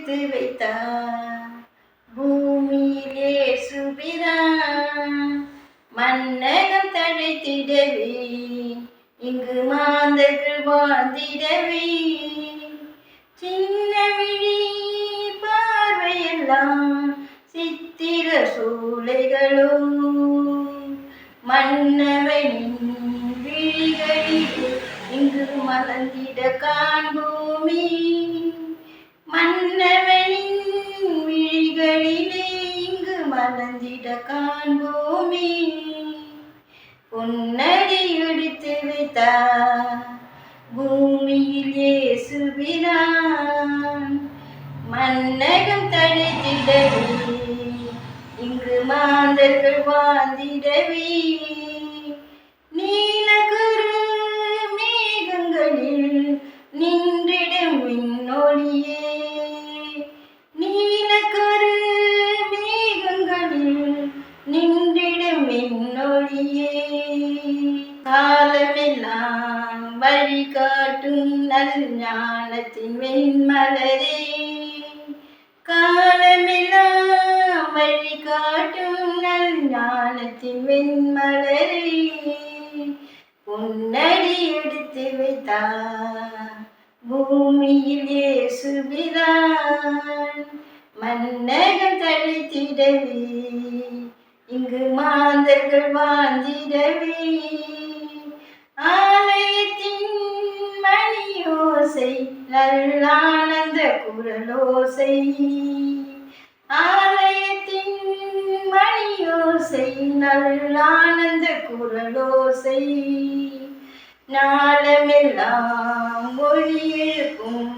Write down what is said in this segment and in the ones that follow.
எடுத்து வைத்தார். பூமியிலே சுபிரான் மன்னகம் தழைத்திடவே, இங்கு மாந்தர்கள் வாழ்ந்திடவே. சின்ன விழி பார்வையெல்லாம் சித்திர சூளைகளோ, மன்னவனின் விழிகளிலே இங்கு மலர்ந்திட காண்போமே. மன்னவனின் விழிகளிலே இங்கு மலர்ந்திட காண்போமே. பொன்னடி எடுத்து வைத்தார் பூமியில் இயேசுபிரான், மன்னகம் தழைத்திடவே, இங்கு மாந்தர்கள் வாழ்ந்திடவே. நீலகுரு மேகங்களில் நின்றிடும் விண்ணொளியே, நீலகுரு மேகங்களில் நின்றிடும் விண்ணொளியே. காலமெல்லாம் வழிகாட்டும் நல் ஞானத்தின் வெண்மலரே, காலமெல்லாம் வழிகாட்டும் நல் ஞானத்தின் வெண்மலரே. பொன்னடி எடுத்து வைத்தார் பூமியில் இயேசுபிரான், மன்னகம் தழைத்திடவே, இங்கு மாந்தர்கள் வாழ்ந்திடவே. ஆலயத்தின் மணியோசை நல்லானந்த குரலோசை, ஆலயத்தின் மணியோசை நல்லானந்த குரலோசை. நாளமெல்லாம் ஒளி எழுப்பும்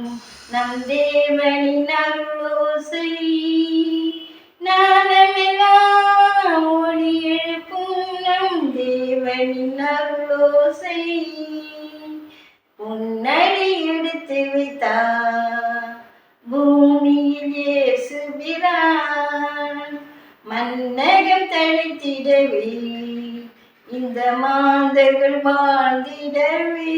நம் தேவனின் அருளோசை, நாளமெல்லாம் ஒளி எழுப்பும் நம் தேவனின் அருளோசை. பொன்னடி எடுத்து வைத்தார் பூமியில் இயேசுபிரான், மன்னகம் தழைத்திடவே, இந்த மாந்தர்கள் வாழ்ந்திடவே.